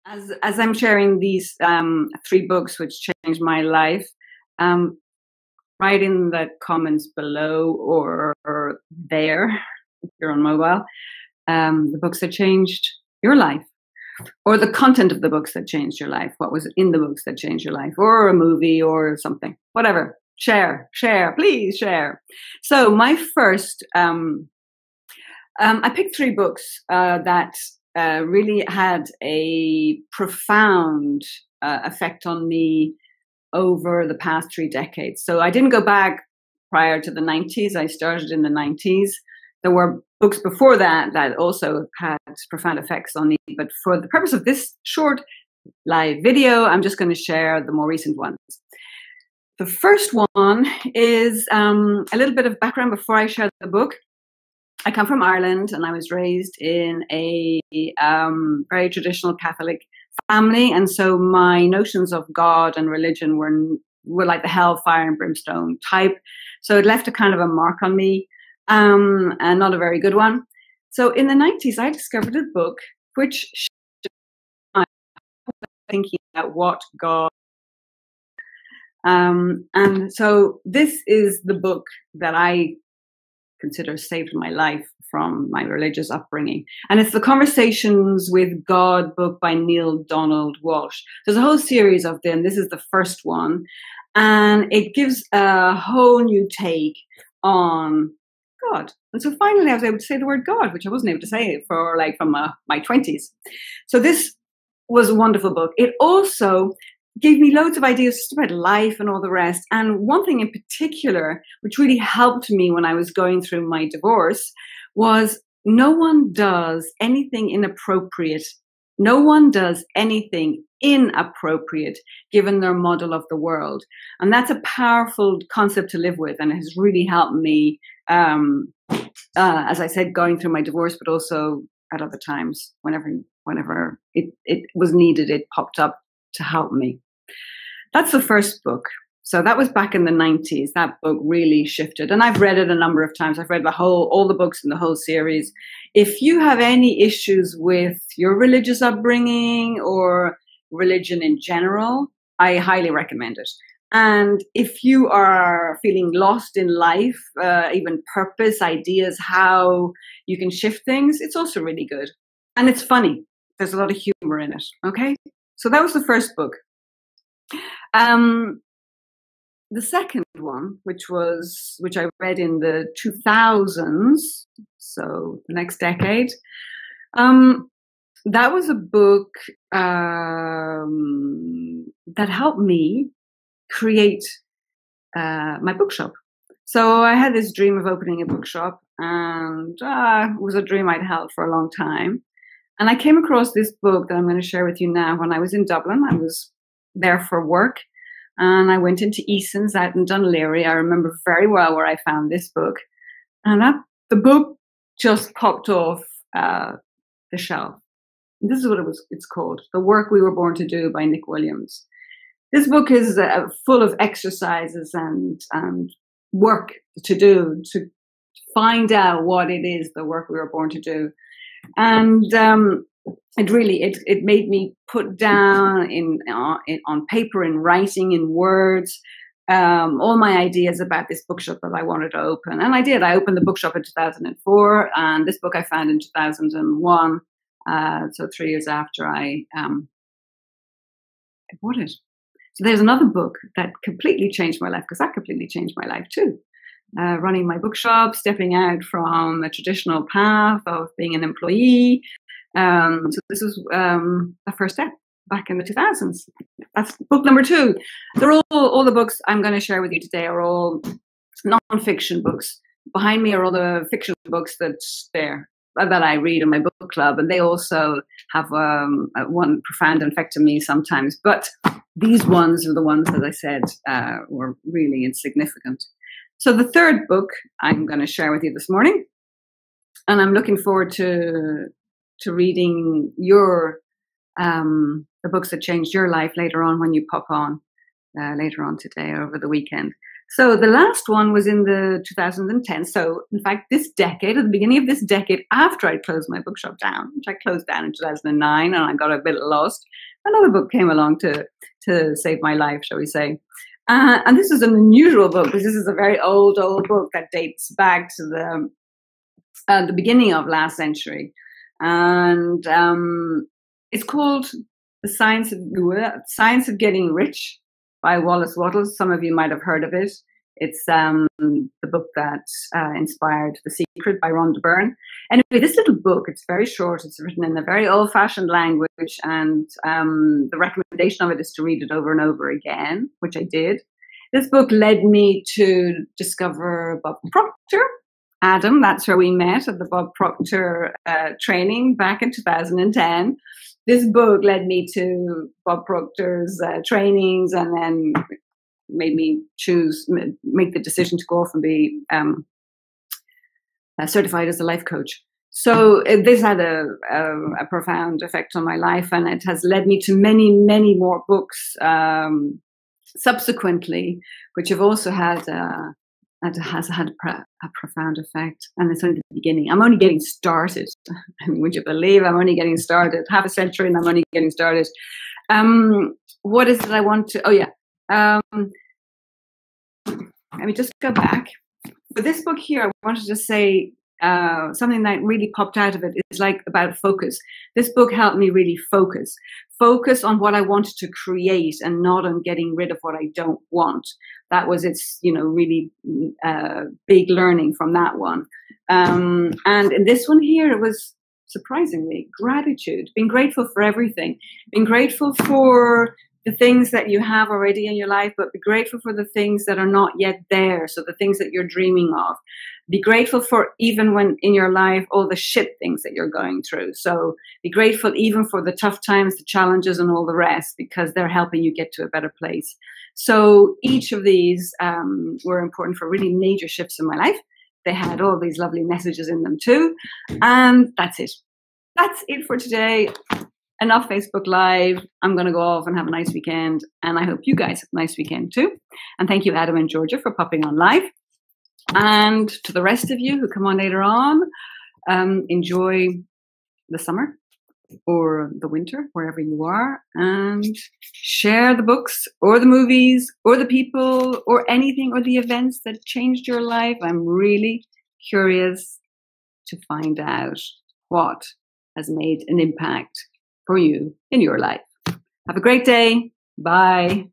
As I'm sharing these three books which changed my life, um, write in the comments below or there if you're on mobile, the books that changed your life, or the content of the books that changed your life. What was in the books that changed your life, or a movie or something, whatever. Share, please share. So my first, I picked three books that really had a profound effect on me over the past 3 decades. So I didn't go back prior to the 90s. I started in the 90s. There were books before that that also had profound effects on me. But for the purpose of this short live video, I'm just going to share the more recent ones. The first one is a little bit of background before I share the book. I come from Ireland, and I was raised in a very traditional Catholic family, and so my notions of God and religion were like the hellfire and brimstone type. So it left a kind of a mark on me, and not a very good one. So in the 90s, I discovered a book which shifted my thinking about what God. And so this is the book that I consider saved my life from my religious upbringing. And it's the Conversations with God book by Neale Donald Walsch. There's a whole series of them. This is the first one. And it gives a whole new take on God. And so finally I was able to say the word God, which I wasn't able to say for from my 20s. So this was a wonderful book. It also gave me loads of ideas just about life and all the rest. And one thing in particular, which really helped me when I was going through my divorce, was no one does anything inappropriate. No one does anything inappropriate given their model of the world. And that's a powerful concept to live with. And it has really helped me, as I said, going through my divorce, but also at other times, whenever it was needed, it popped up to help me. That's the first book. So that was back in the 90s. That book really shifted. And I've read it a number of times. I've read all the books in the whole series. If you have any issues with your religious upbringing or religion in general, I highly recommend it. And if you are feeling lost in life, even purpose, ideas, how you can shift things, it's also really good. And it's funny. There's a lot of humor in it. Okay. So that was the first book. The second one, which I read in the 2000s, so the next decade, that was a book that helped me create my bookshop. So I had this dream of opening a bookshop, and it was a dream I'd held for a long time. And I came across this book that I'm going to share with you now when I was in Dublin. I was there for work, and I went into Eason's out in Dún Laoghaire. I remember very well where I found this book, and the book just popped off the shelf. And this is what it's called: The Work We Were Born to Do by Nick Williams. This book is full of exercises and work to do to find out what it is, the work we were born to do. And it made me put down on paper, in writing, in words, all my ideas about this bookshop that I wanted to open. And I did. I opened the bookshop in 2004, and this book I found in 2001. So 3 years after I bought it. So there's another book that completely changed my life, because that completely changed my life too. Running my bookshop, stepping out from a traditional path of being an employee. So this was the first step back in the 2000s. That's book number 2. They're all the books I'm going to share with you today are all non-fiction books. Behind me are all the fiction books that I read in my book club, and they also have one profound effect on me sometimes. But these ones are the ones, as I said, were really insignificant. So the third book I'm going to share with you this morning, and I'm looking forward to reading the books that changed your life later on when you pop on later on today or over the weekend. So the last one was in the 2010. So in fact, this decade, at the beginning of this decade, after I closed my bookshop down, which I closed down in 2009, and I got a bit lost, another book came along to save my life, shall we say. And this is an unusual book because this is a very old book that dates back to the beginning of last century. And it's called The Science of Getting Rich by Wallace Wattles. Some of you might have heard of it. It's the book that inspired The Secret by Rhonda Byrne. Anyway, this little book, it's very short. It's written in a very old-fashioned language, and the recommendation of it is to read it over and over again, which I did. This book led me to discover Bob Proctor. Adam, that's where we met at the Bob Proctor training back in 2010. This book led me to Bob Proctor's trainings, and then made me make the decision to go off and be certified as a life coach. So this had a profound effect on my life, and it has led me to many, many more books subsequently, which have also had a profound effect. And it's only the beginning. I'm only getting started. I mean, would you believe I'm only getting started? Half a century and I'm only getting started. What is it I want to, let me just go back. For this book here, I wanted to say something that really popped out of it is like about focus. This book helped me really focus on what I wanted to create and not on getting rid of what I don't want. That was its, really big learning from that one. And in this one here, it was surprisingly gratitude, being grateful for everything, being grateful for the things that you have already in your life, but be grateful for the things that are not yet there. So the things that you're dreaming of. Be grateful for even when in your life, all the shit things that you're going through. So be grateful even for the tough times, the challenges and all the rest, because they're helping you get to a better place. So each of these were important for really major shifts in my life. They had all these lovely messages in them too. And that's it. That's it for today. Enough Facebook Live. I'm going to go off and have a nice weekend. And I hope you guys have a nice weekend too. And thank you, Adam and Georgia, for popping on live. And to the rest of you who come on later on, enjoy the summer or the winter, wherever you are, and share the books or the movies or the people or anything or the events that changed your life. I'm really curious to find out what has made an impact for you in your life. Have a great day. Bye.